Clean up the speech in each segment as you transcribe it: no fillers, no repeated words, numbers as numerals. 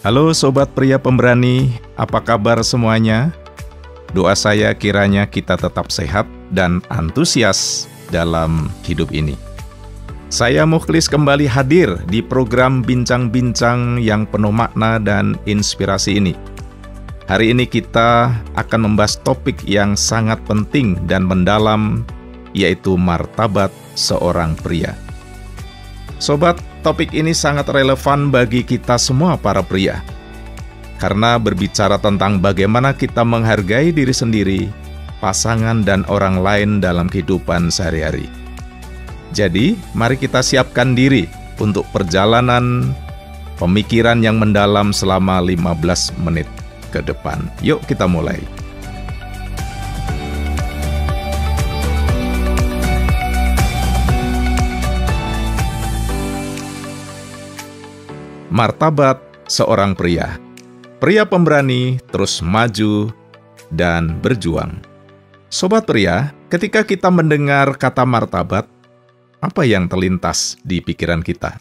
Halo Sobat Pria Pemberani, apa kabar semuanya? Doa saya kiranya kita tetap sehat dan antusias dalam hidup ini. Saya Mukhlis kembali hadir di program Bincang-Bincang yang penuh makna dan inspirasi ini. Hari ini kita akan membahas topik yang sangat penting dan mendalam, yaitu martabat seorang pria. Sobat, topik ini sangat relevan bagi kita semua para pria. Karena berbicara tentang bagaimana kita menghargai diri sendiri, pasangan dan orang lain dalam kehidupan sehari-hari. Jadi, mari kita siapkan diri untuk perjalanan pemikiran yang mendalam selama 15 menit ke depan. Yuk kita mulai. Martabat seorang pria. Pria pemberani terus maju dan berjuang. Sobat pria, ketika kita mendengar kata martabat, apa yang terlintas di pikiran kita?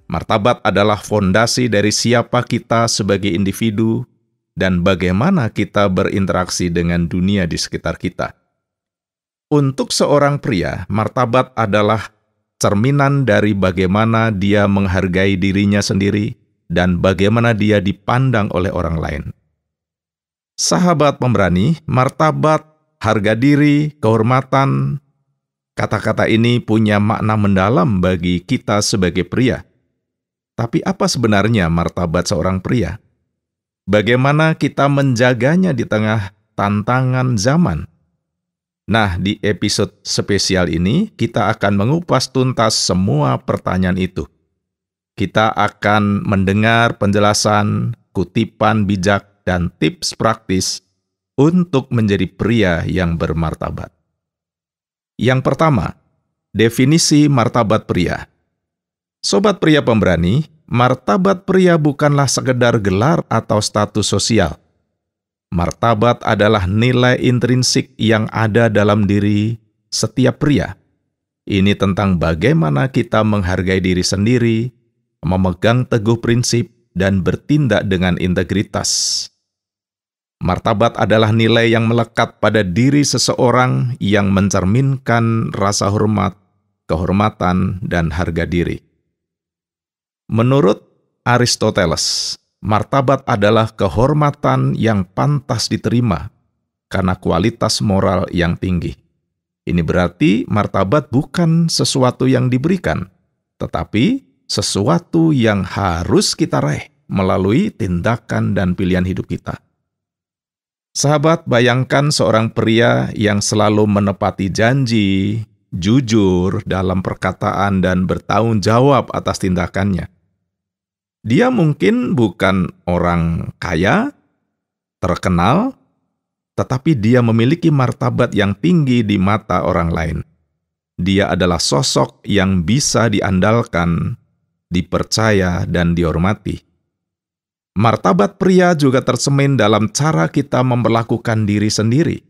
Martabat adalah fondasi dari siapa kita sebagai individu dan bagaimana kita berinteraksi dengan dunia di sekitar kita. Untuk seorang pria, martabat adalah cerminan dari bagaimana dia menghargai dirinya sendiri dan bagaimana dia dipandang oleh orang lain. Sahabat pemberani, martabat, harga diri, kehormatan, kata-kata ini punya makna mendalam bagi kita sebagai pria. Tapi apa sebenarnya martabat seorang pria? Bagaimana kita menjaganya di tengah tantangan zaman? Nah, di episode spesial ini, kita akan mengupas tuntas semua pertanyaan itu. Kita akan mendengar penjelasan, kutipan bijak, dan tips praktis untuk menjadi pria yang bermartabat. Yang pertama, definisi martabat pria. Sobat pria pemberani, martabat pria bukanlah sekedar gelar atau status sosial. Martabat adalah nilai intrinsik yang ada dalam diri setiap pria. Ini tentang bagaimana kita menghargai diri sendiri, memegang teguh prinsip, dan bertindak dengan integritas. Martabat adalah nilai yang melekat pada diri seseorang yang mencerminkan rasa hormat, kehormatan, dan harga diri. Menurut Aristoteles, martabat adalah kehormatan yang pantas diterima karena kualitas moral yang tinggi. Ini berarti martabat bukan sesuatu yang diberikan, tetapi sesuatu yang harus kita raih melalui tindakan dan pilihan hidup kita. Sahabat, bayangkan seorang pria yang selalu menepati janji, jujur dalam perkataan, dan bertanggung jawab atas tindakannya. Dia mungkin bukan orang kaya, terkenal, tetapi dia memiliki martabat yang tinggi di mata orang lain. Dia adalah sosok yang bisa diandalkan, dipercaya, dan dihormati. Martabat pria juga tercermin dalam cara kita memperlakukan diri sendiri,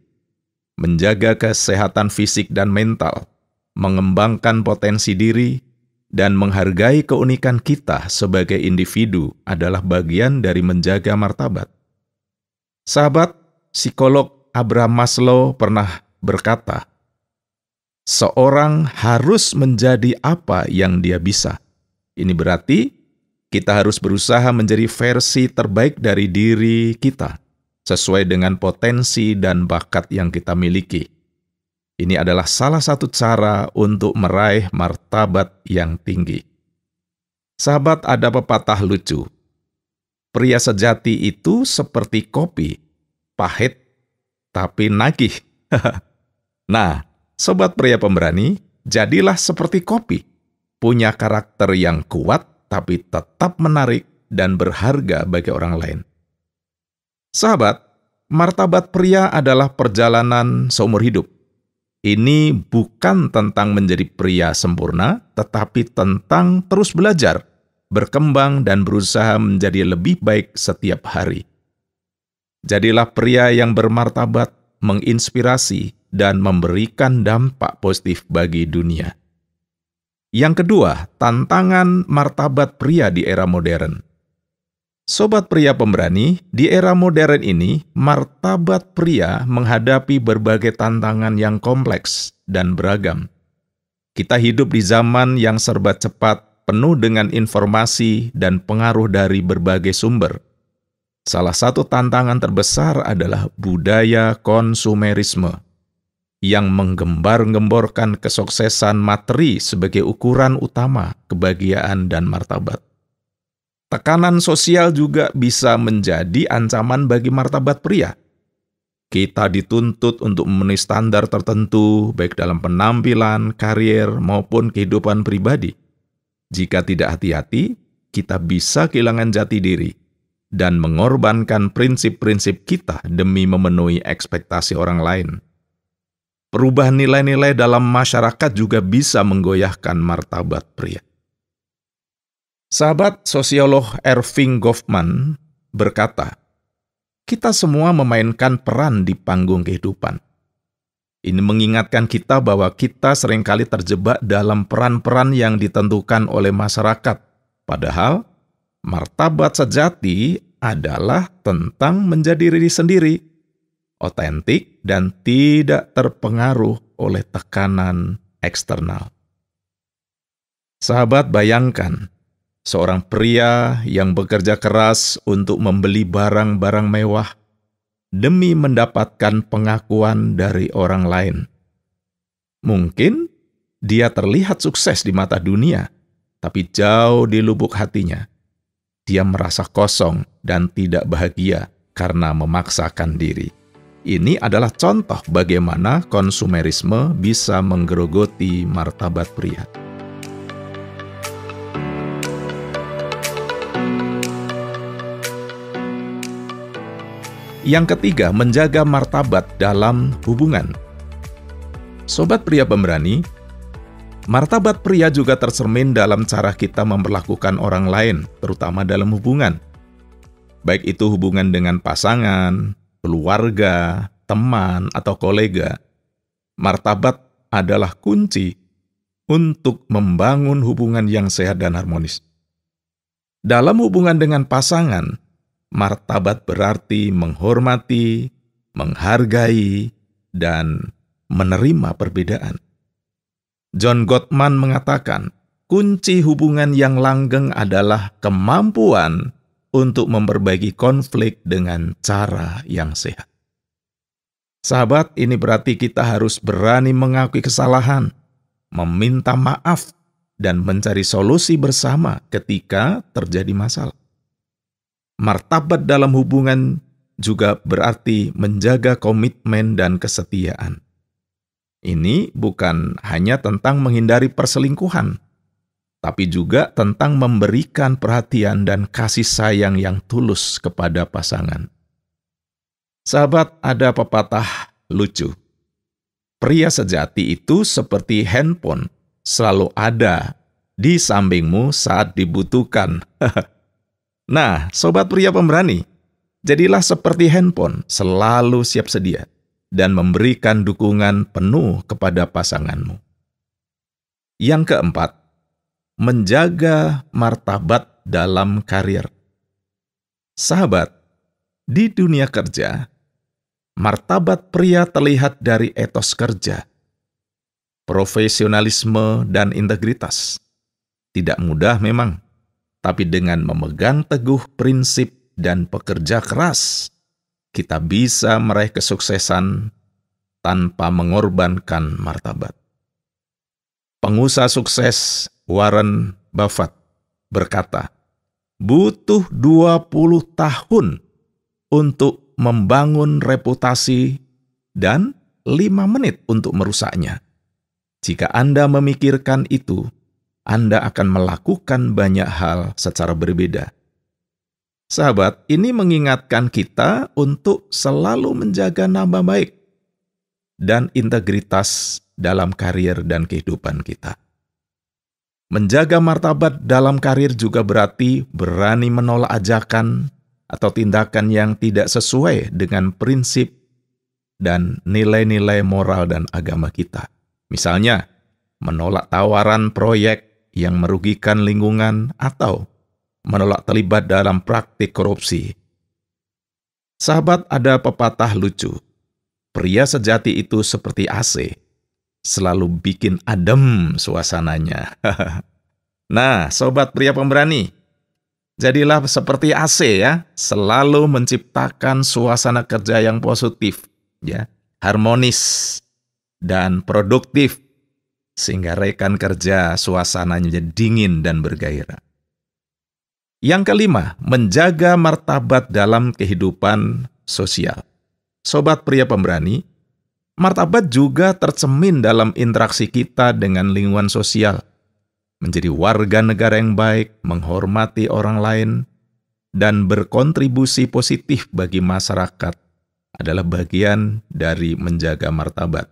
menjaga kesehatan fisik dan mental, mengembangkan potensi diri, dan menghargai keunikan kita sebagai individu adalah bagian dari menjaga martabat. Sahabat, psikolog Abraham Maslow pernah berkata, seorang harus menjadi apa yang dia bisa. Ini berarti kita harus berusaha menjadi versi terbaik dari diri kita, sesuai dengan potensi dan bakat yang kita miliki. Ini adalah salah satu cara untuk meraih martabat yang tinggi. Sahabat, ada pepatah lucu. Pria sejati itu seperti kopi, pahit tapi nagih. Nah, sobat pria pemberani, jadilah seperti kopi. Punya karakter yang kuat tapi tetap menarik dan berharga bagi orang lain. Sahabat, martabat pria adalah perjalanan seumur hidup. Ini bukan tentang menjadi pria sempurna, tetapi tentang terus belajar, berkembang, dan berusaha menjadi lebih baik setiap hari. Jadilah pria yang bermartabat, menginspirasi, dan memberikan dampak positif bagi dunia. Yang kedua, tantangan martabat pria di era modern. Sobat pria pemberani, di era modern ini, martabat pria menghadapi berbagai tantangan yang kompleks dan beragam. Kita hidup di zaman yang serba cepat, penuh dengan informasi dan pengaruh dari berbagai sumber. Salah satu tantangan terbesar adalah budaya konsumerisme yang menggembar-gemborkan kesuksesan materi sebagai ukuran utama kebahagiaan dan martabat. Tekanan sosial juga bisa menjadi ancaman bagi martabat pria. Kita dituntut untuk memenuhi standar tertentu, baik dalam penampilan, karier, maupun kehidupan pribadi. Jika tidak hati-hati, kita bisa kehilangan jati diri dan mengorbankan prinsip-prinsip kita demi memenuhi ekspektasi orang lain. Perubahan nilai-nilai dalam masyarakat juga bisa menggoyahkan martabat pria. Sahabat sosiolog Erving Goffman berkata, kita semua memainkan peran di panggung kehidupan. Ini mengingatkan kita bahwa kita seringkali terjebak dalam peran-peran yang ditentukan oleh masyarakat. Padahal, martabat sejati adalah tentang menjadi diri sendiri, otentik dan tidak terpengaruh oleh tekanan eksternal. Sahabat, bayangkan seorang pria yang bekerja keras untuk membeli barang-barang mewah demi mendapatkan pengakuan dari orang lain. Mungkin dia terlihat sukses di mata dunia, tapi jauh di lubuk hatinya, dia merasa kosong dan tidak bahagia karena memaksakan diri. Ini adalah contoh bagaimana konsumerisme bisa menggerogoti martabat pria. Yang ketiga, menjaga martabat dalam hubungan. Sobat pria pemberani, martabat pria juga tercermin dalam cara kita memperlakukan orang lain, terutama dalam hubungan. Baik itu hubungan dengan pasangan, keluarga, teman, atau kolega. Martabat adalah kunci untuk membangun hubungan yang sehat dan harmonis. Dalam hubungan dengan pasangan, martabat berarti menghormati, menghargai, dan menerima perbedaan. John Gottman mengatakan, kunci hubungan yang langgeng adalah kemampuan untuk memperbaiki konflik dengan cara yang sehat. Sahabat, ini berarti kita harus berani mengakui kesalahan, meminta maaf, dan mencari solusi bersama ketika terjadi masalah. Martabat dalam hubungan juga berarti menjaga komitmen dan kesetiaan. Ini bukan hanya tentang menghindari perselingkuhan, tapi juga tentang memberikan perhatian dan kasih sayang yang tulus kepada pasangan. Sahabat, ada pepatah lucu. Pria sejati itu seperti handphone, selalu ada di sampingmu saat dibutuhkan. Nah, sobat pria pemberani, jadilah seperti handphone, selalu siap sedia, dan memberikan dukungan penuh kepada pasanganmu. Yang keempat, menjaga martabat dalam karir. Sahabat, di dunia kerja, martabat pria terlihat dari etos kerja, profesionalisme, dan integritas. Tidak mudah memang, tapi dengan memegang teguh prinsip dan bekerja keras, kita bisa meraih kesuksesan tanpa mengorbankan martabat. Pengusaha sukses Warren Buffett berkata, butuh 20 tahun untuk membangun reputasi dan 5 menit untuk merusaknya. Jika Anda memikirkan itu, Anda akan melakukan banyak hal secara berbeda. Sahabat, ini mengingatkan kita untuk selalu menjaga nama baik dan integritas dalam karier dan kehidupan kita. Menjaga martabat dalam karier juga berarti berani menolak ajakan atau tindakan yang tidak sesuai dengan prinsip dan nilai-nilai moral dan agama kita. Misalnya, menolak tawaran proyek yang merugikan lingkungan atau menolak terlibat dalam praktik korupsi. Sahabat, ada pepatah lucu. Pria sejati itu seperti AC, selalu bikin adem suasananya. Nah, sobat pria pemberani, jadilah seperti AC ya, selalu menciptakan suasana kerja yang positif, ya, harmonis dan produktif, sehingga rekan kerja suasananya dingin dan bergairah. Yang kelima, menjaga martabat dalam kehidupan sosial. Sobat pria pemberani, martabat juga tercemin dalam interaksi kita dengan lingkungan sosial. Menjadi warga negara yang baik, menghormati orang lain, dan berkontribusi positif bagi masyarakat adalah bagian dari menjaga martabat.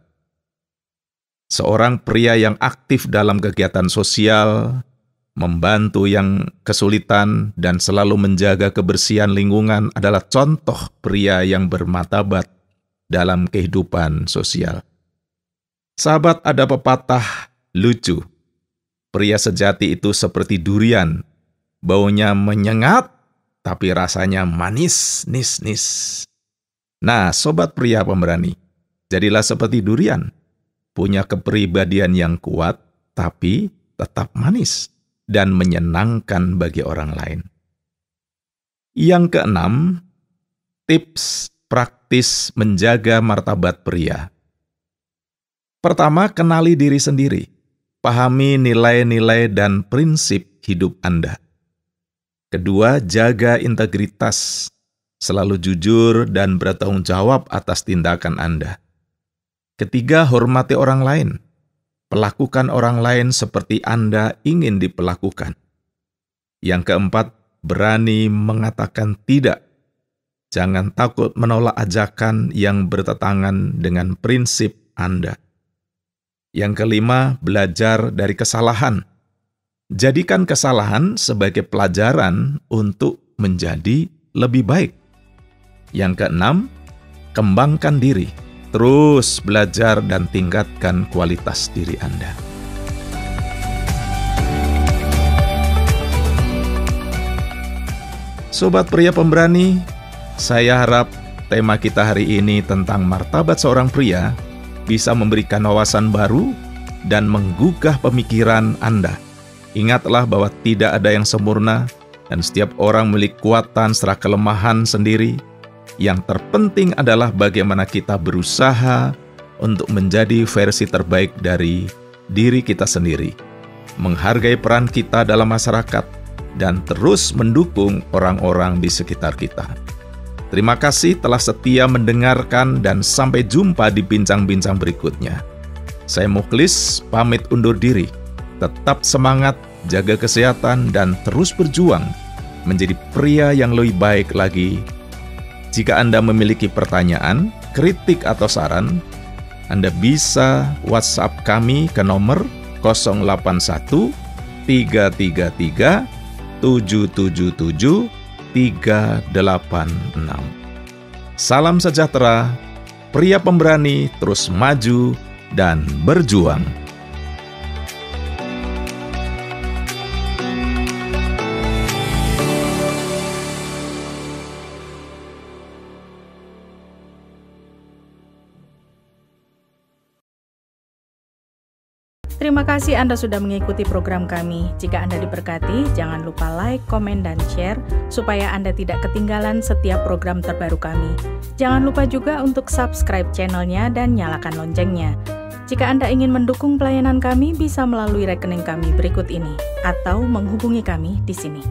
Seorang pria yang aktif dalam kegiatan sosial, membantu yang kesulitan, dan selalu menjaga kebersihan lingkungan adalah contoh pria yang bermartabat dalam kehidupan sosial. Sahabat, ada pepatah lucu. Pria sejati itu seperti durian, baunya menyengat, tapi rasanya manis, nis. Nah, sobat pria pemberani, jadilah seperti durian, punya kepribadian yang kuat, tapi tetap manis dan menyenangkan bagi orang lain. Yang keenam, tips praktis menjaga martabat pria. Pertama, kenali diri sendiri. Pahami nilai-nilai dan prinsip hidup Anda. Kedua, jaga integritas. Selalu jujur dan bertanggung jawab atas tindakan Anda. Ketiga, hormati orang lain. Perlakukan orang lain seperti Anda ingin diperlakukan. Yang keempat, berani mengatakan tidak. Jangan takut menolak ajakan yang bertentangan dengan prinsip Anda. Yang kelima, belajar dari kesalahan. Jadikan kesalahan sebagai pelajaran untuk menjadi lebih baik. Yang keenam, kembangkan diri. Terus belajar dan tingkatkan kualitas diri Anda. Sobat pria pemberani, saya harap tema kita hari ini tentang martabat seorang pria bisa memberikan wawasan baru dan menggugah pemikiran Anda. Ingatlah bahwa tidak ada yang sempurna dan setiap orang memiliki kekuatan serta kelemahan sendiri. Yang terpenting adalah bagaimana kita berusaha untuk menjadi versi terbaik dari diri kita sendiri, menghargai peran kita dalam masyarakat, dan terus mendukung orang-orang di sekitar kita. Terima kasih telah setia mendengarkan dan sampai jumpa di bincang-bincang berikutnya. Saya Mukhlis, pamit undur diri. Tetap semangat, jaga kesehatan, dan terus berjuang menjadi pria yang lebih baik lagi. Jika Anda memiliki pertanyaan, kritik, atau saran, Anda bisa WhatsApp kami ke nomor 081 333 777 386. Salam sejahtera, pria pemberani terus maju dan berjuang. Terima kasih Anda sudah mengikuti program kami. Jika Anda diberkati, jangan lupa like, komen, dan share supaya Anda tidak ketinggalan setiap program terbaru kami. Jangan lupa juga untuk subscribe channelnya dan nyalakan loncengnya. Jika Anda ingin mendukung pelayanan kami, bisa melalui rekening kami berikut ini atau menghubungi kami di sini.